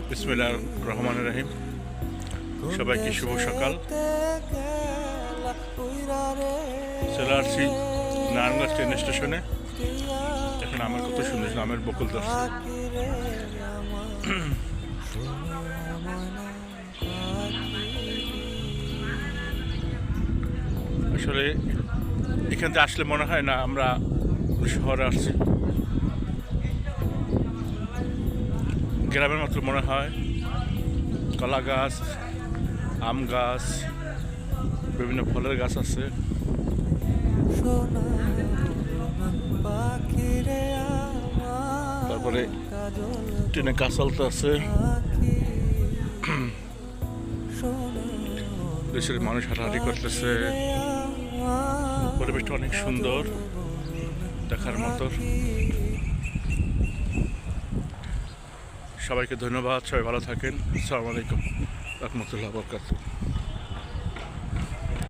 বিসমিল্লাহির রহমানির রহিম। সবাইকে শুভ সকাল। চলে আসছি নারায়ণগঞ্জ ট্রেন স্টেশনে। এখন আমার কত সুন্দর আমের বকুল ধরছে। আসলে এখান থেকে আসলে মনে হয় না আমরা শহরে আসছি, গ্রামের মতো মনে হয়। কলা গাছ, আম গাছ, বিভিন্ন ফলের গাছ আছে। তারপরে ট্রেনে কাজ চলতে আছে। দেশের মানুষ হাঁটাহাঁটি করতেছে। পরিবেশটা অনেক সুন্দর, দেখার মতো। সবাইকে ধন্যবাদ। সবাই ভালো থাকেন। আসসালামু আলাইকুম রহমতুল্লাহ বরকাতুহু।